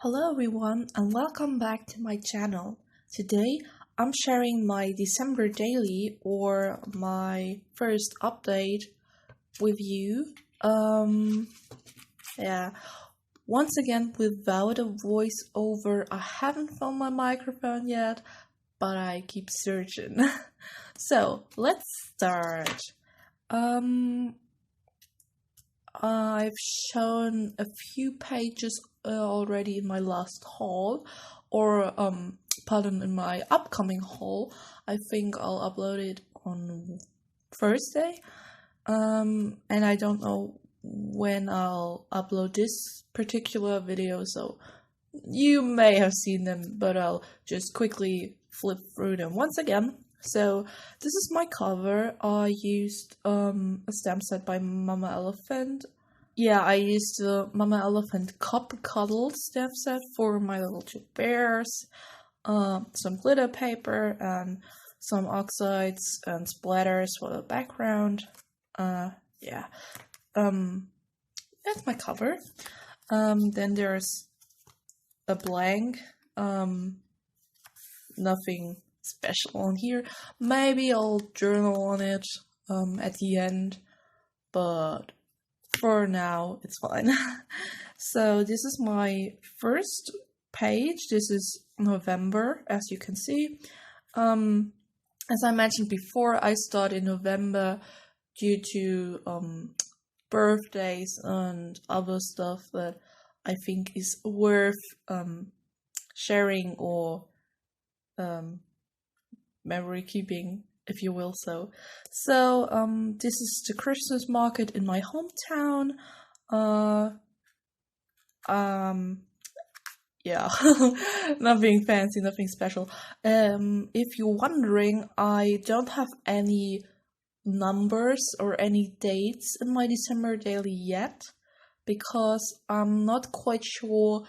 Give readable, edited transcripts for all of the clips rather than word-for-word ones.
Hello everyone and welcome back to my channel. Today I'm sharing my December daily or my first update with you. Yeah, once again without a voiceover. I haven't found my microphone yet, but I keep searching. So let's start. Um, I've shown a few pages already in my last haul, or pardon, in my upcoming haul. I think I'll upload it on Thursday. And I don't know when I'll upload this particular video, so you may have seen them, but I'll just quickly flip through them once again. So this is my cover. I used a stamp set by Mama Elephant. Yeah, I used the Mama Elephant Copper Cuddle stamp set for my little two bears, some glitter paper, and some oxides and splatters for the background. Yeah, that's my cover. Then there's a blank, nothing special on here. Maybe I'll journal on it at the end, but for now it's fine. So this is my first page. This is November, as you can see. As I mentioned before, I start in November due to birthdays and other stuff that I think is worth sharing or memory keeping, if you will. So this is the Christmas market in my hometown. Yeah, nothing fancy, nothing special. If you're wondering, I don't have any numbers or any dates in my December daily yet, because I'm not quite sure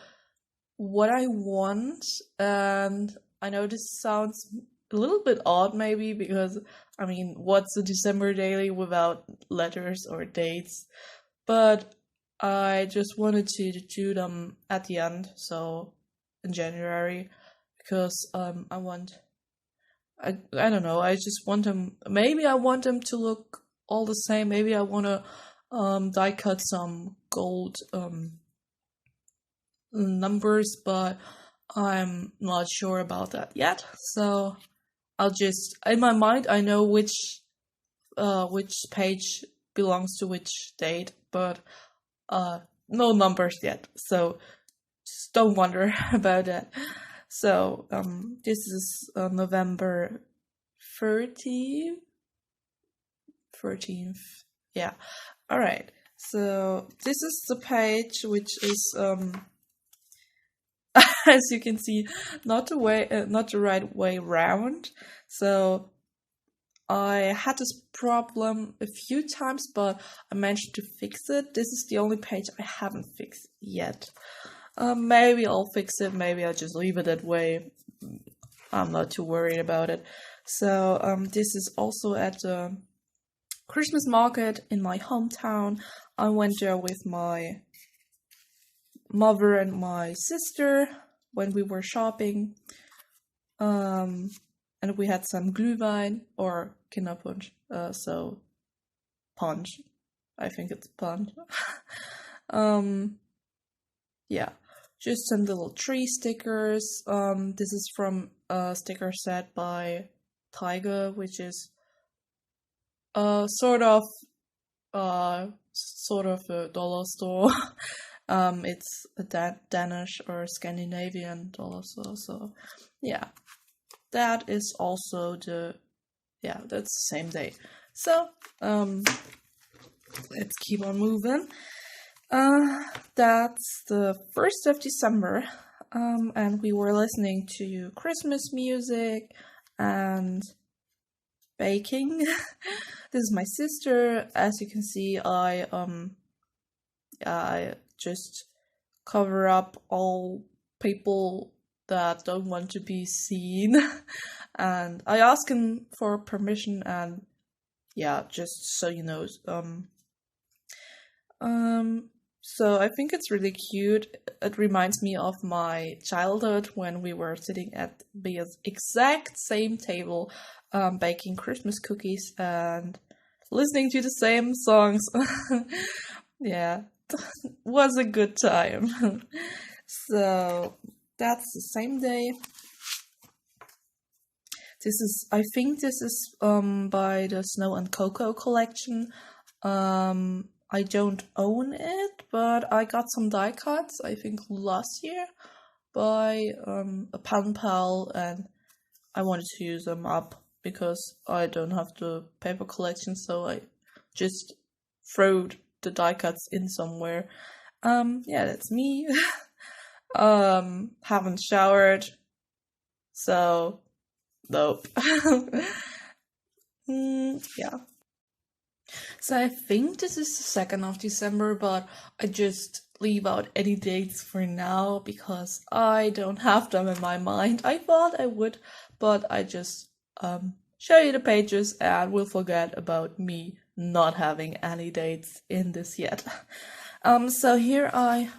what I want, and I know this sounds a little bit odd maybe, because I mean, what's a December daily without letters or dates? But I just wanted to do them at the end, so in January, because I don't know, I just want them, maybe I want them to look all the same. Maybe I want to die cut some gold numbers, but I'm not sure about that yet. So I'll just, in my mind, I know which page belongs to which date, but no numbers yet. So just don't wonder about that. So this is November 13th. Yeah. All right. So this is the page, which is as you can see, not the right way round. So I had this problem a few times, but I managed to fix it. This is the only page I haven't fixed yet. Maybe I'll fix it, maybe I'll just leave it that way. I'm not too worried about it. So this is also at the Christmas market in my hometown. I went there with my mother and my sister when we were shopping. And we had some glühwein or Kinderpunsch, so punch. I think it's punch. Yeah, just some little tree stickers. This is from a sticker set by Tiger, which is sort of a dollar store. It's a Danish or Scandinavian dollar store. So yeah, that is also that's the same day. So let's keep on moving. That's the 1st of December, and we were listening to Christmas music and baking. This is my sister. As you can see, I just cover up all people that don't want to be seen, and I ask him for permission, and yeah, just so you know, So I think it's really cute. It reminds me of my childhood when we were sitting at the exact same table, baking Christmas cookies and listening to the same songs. Yeah, was a good time. So that's the same day. I think this is by the Snow and Cocoa collection. I don't own it, but I got some die cuts, I think last year, by a pen pal, and I wanted to use them up because I don't have the paper collection, so I just throw the die cuts in somewhere. Yeah, that's me. Haven't showered, so nope. Yeah. So I think this is the 2nd of December, but I just leave out any dates for now because I don't have them in my mind. I thought I would, but I just show you the pages and will forget about me not having any dates in this yet. So here I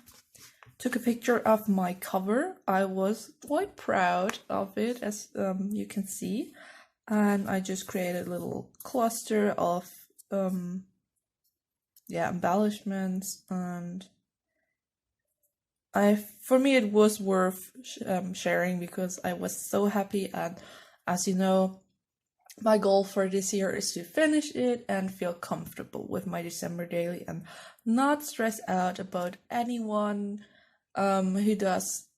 took a picture of my cover. I was quite proud of it, as you can see, and I just created a little cluster of embellishments, and for me it was worth sharing because I was so happy. And as you know, my goal for this year is to finish it and feel comfortable with my December daily and not stress out about anyone who does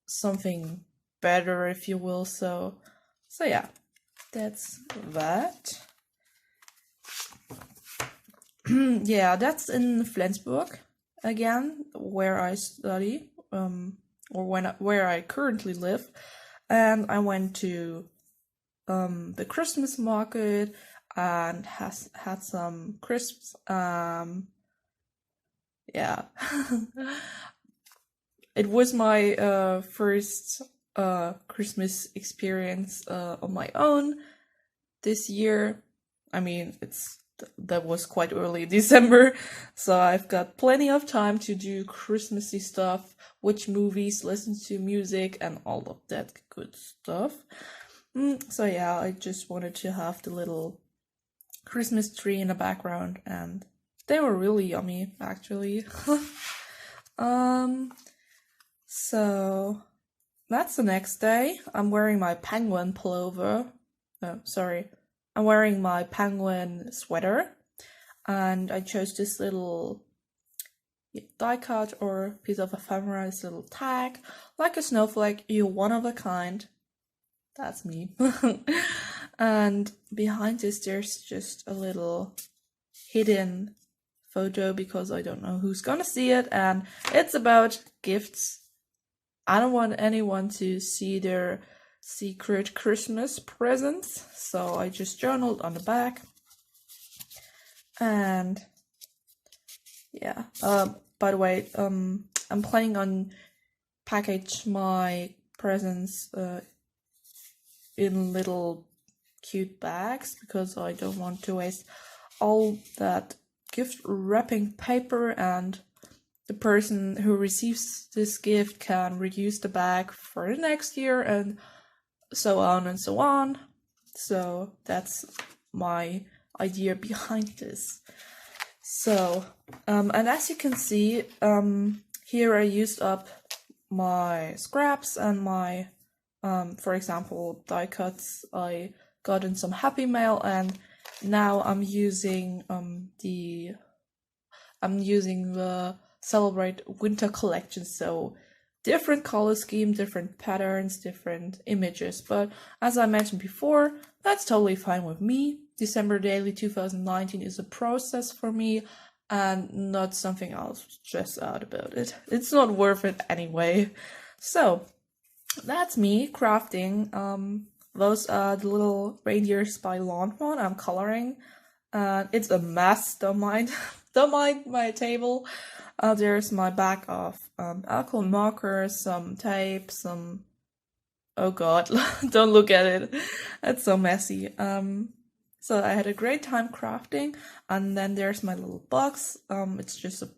something better, if you will. So yeah, that's that. Yeah, that's in Flensburg again, where I study, where I currently live, and I went to the Christmas market and had some crisps. Yeah, it was my first Christmas experience on my own this year. I mean, that was quite early December, so I've got plenty of time to do Christmassy stuff, watch movies, listen to music, and all of that good stuff. So yeah, I just wanted to have the little Christmas tree in the background, and they were really yummy, actually. So that's the next day. I'm wearing my penguin pullover. Oh, sorry. I'm wearing my penguin sweater, and I chose this little die cut or piece of ephemera, this little tag, like a snowflake. You're one of a kind. That's me. And behind this, there's just a little hidden photo because I don't know who's gonna see it, and it's about gifts. I don't want anyone to see their secret Christmas presents, so I just journaled on the back. And yeah, by the way, I'm planning on package my presents in little cute bags because I don't want to waste all that gift wrapping paper, and the person who receives this gift can reuse the bag for the next year, and so on and so on. So that's my idea behind this. So, and as you can see, here I used up my scraps and my, for example, die cuts I got in some Happy Mail, and now I'm using the Celebrate Winter collection. So different color scheme, different patterns, different images. But as I mentioned before, that's totally fine with me. December Daily 2019 is a process for me and not something I'll stress out about it. It's not worth it anyway. So that's me crafting. Those are the little reindeers by Lawnmower I'm coloring. It's a mess, don't mind. Don't mind my table. There's my bag of alcohol markers, some tape, some... Oh god, don't look at it. It's so messy. So I had a great time crafting, and then there's my little box. It's just a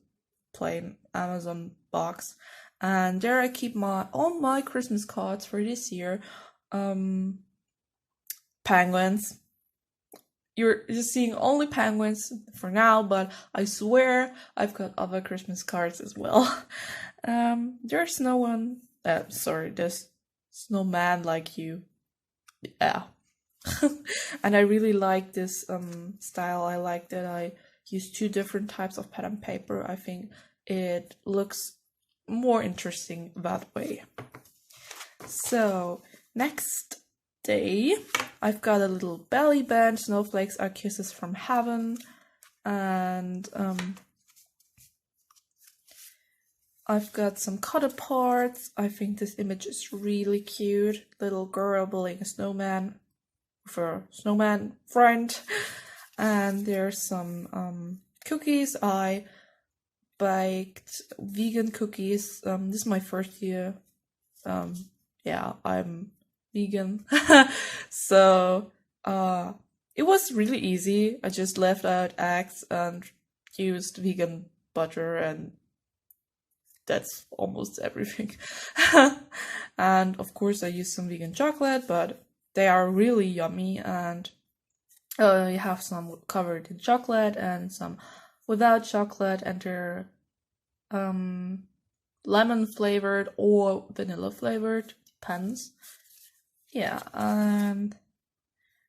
plain Amazon box, and there I keep all my Christmas cards for this year. Penguins. You're just seeing only penguins for now, but I swear I've got other Christmas cards as well. There's no one. Sorry, there's snowman like you. Yeah. And I really like this style. I like that I use two different types of pattern paper. I think it looks more interesting that way. So next day, I've got a little belly band. Snowflakes are kisses from heaven, and I've got some cut aparts. I think this image is really cute. Little girl building a snowman with a snowman friend. And there's some cookies. I baked vegan cookies. This is my first year. Yeah, I'm vegan. So it was really easy. I just left out eggs and used vegan butter, and that's almost everything. And of course I used some vegan chocolate, but they are really yummy, and you have some covered in chocolate and some without chocolate, and they're lemon flavored or vanilla flavored, depends. Yeah, and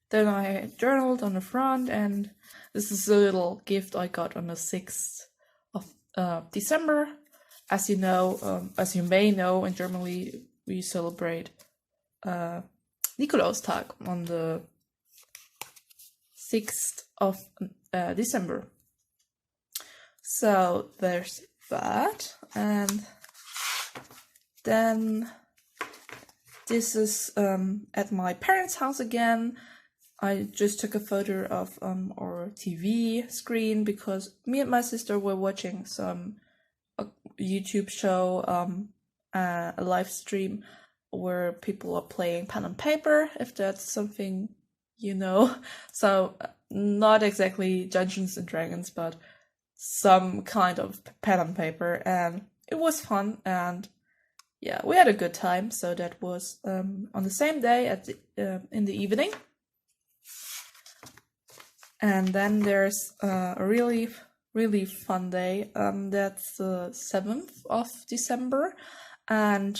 then I journaled on the front, and this is a little gift I got on the 6th of December. As you know, as you may know, in Germany we celebrate Nikolaustag on the 6th of December. So there's that, and then this is at my parents' house again. I just took a photo of our TV screen because me and my sister were watching a YouTube show, a live stream where people are playing pen and paper, if that's something you know. So not exactly Dungeons and Dragons, but some kind of pen and paper, and it was fun, and yeah, we had a good time. So that was on the same day in the evening. And then there's a really fun day. That's the 7th of December, and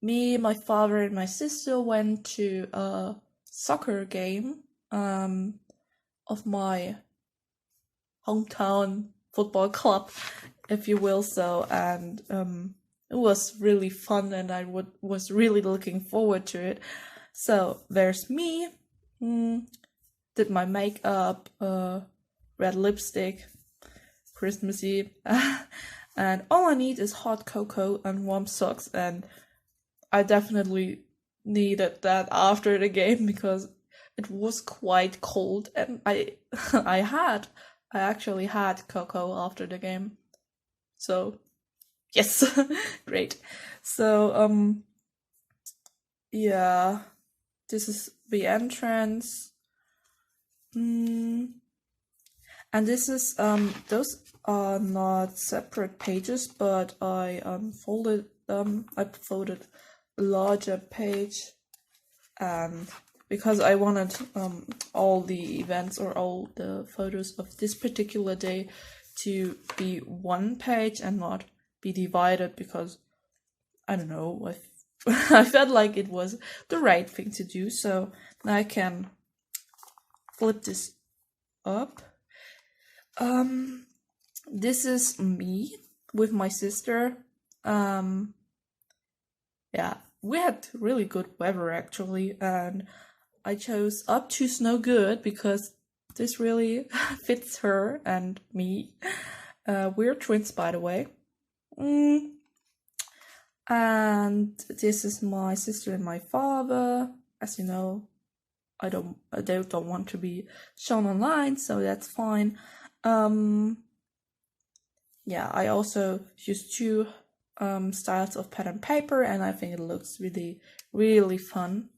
me, my father, and my sister went to a soccer game of my hometown football club, if you will. So, and it was really fun, and I was really looking forward to it. So there's me. Did my makeup, red lipstick, Christmassy, and all I need is hot cocoa and warm socks, and I definitely needed that after the game because it was quite cold, and I actually had cocoa after the game. So yes, great. So yeah, this is the entrance. And this is those are not separate pages, but I folded I folded a larger page, and because I wanted all the events or all the photos of this particular day to be one page and not be divided, because I don't know, I felt like it was the right thing to do. So now I can flip this up. This is me with my sister. Yeah, we had really good weather actually, and I chose Up to Snow Good because this really fits her and me. We're twins, by the way. And this is my sister and my father. As you know, they don't want to be shown online, so that's fine. Yeah, I also use two styles of pattern paper, and I think it looks really, really fun.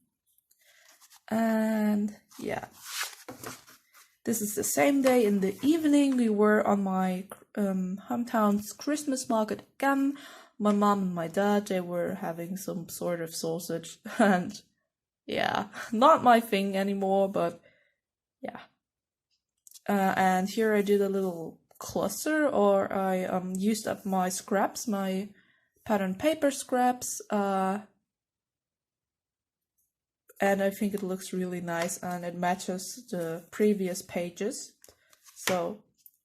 And yeah, this is the same day in the evening. We were on my hometown's Christmas market again. My mom and my dad, they were having some sort of sausage, and yeah, not my thing anymore, but yeah. And here I did a little cluster, or I used up my scraps, my pattern paper scraps, and I think it looks really nice and it matches the previous pages. So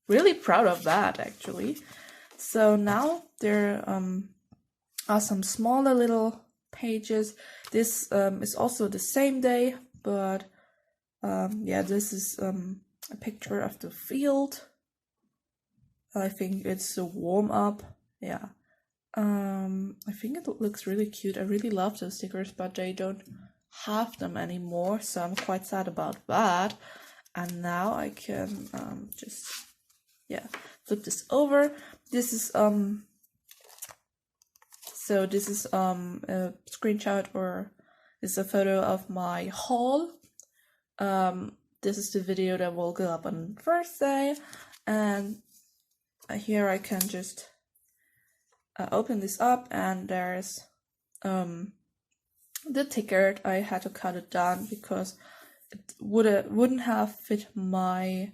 really proud of that, actually. So now there are some smaller little pages. This is also the same day, but yeah, this is a picture of the field. I think it's a warm-up. Yeah. I think it looks really cute. I really love those stickers, but they don't have them anymore, so I'm quite sad about that. And now I can just, yeah, flip this over. This is so this is a screenshot, or it's a photo of my haul. This is the video that will go up on Thursday, and here I can just open this up, and there's the ticket. I had to cut it down because it wouldn't have fit my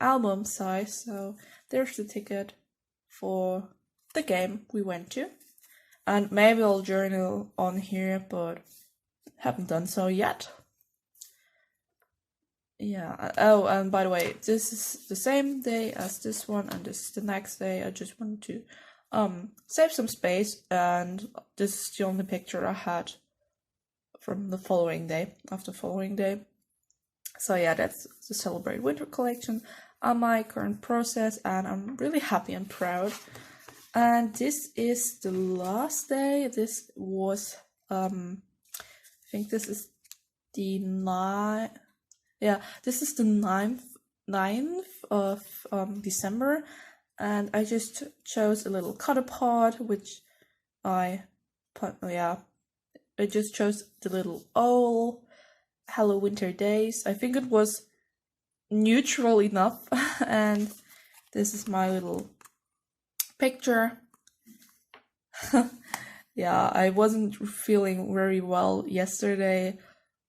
album size. So there's the ticket for the game we went to, and maybe I'll journal on here, but haven't done so yet. Yeah. Oh, and by the way, this is the same day as this one, and this is the next day. I just wanted to save some space, and this is the only picture I had from the following day, after following day. So yeah, that's the Celebrate Winter collection on my current process, and I'm really happy and proud. And this is the last day. This was I think this is the this is the 9th of December, and I just chose a little cutter pod, which I just chose the little owl, Hello Winter Days. I think it was neutral enough, and this is my little picture. Yeah, I wasn't feeling very well yesterday.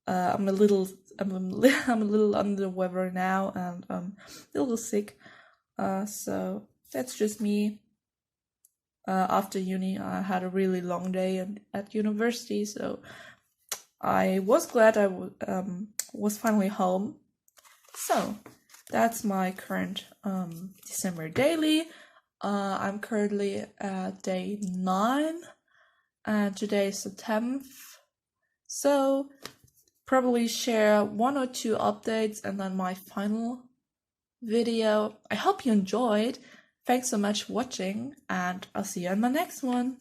I'm a little under the weather now, and a little sick. So that's just me. After uni, I had a really long day at university, so I was glad I was finally home. So that's my current December daily. I'm currently at day 9, and today is the 10th. So probably share 1 or 2 updates and then my final video. I hope you enjoyed. Thanks so much for watching, and I'll see you in my next one.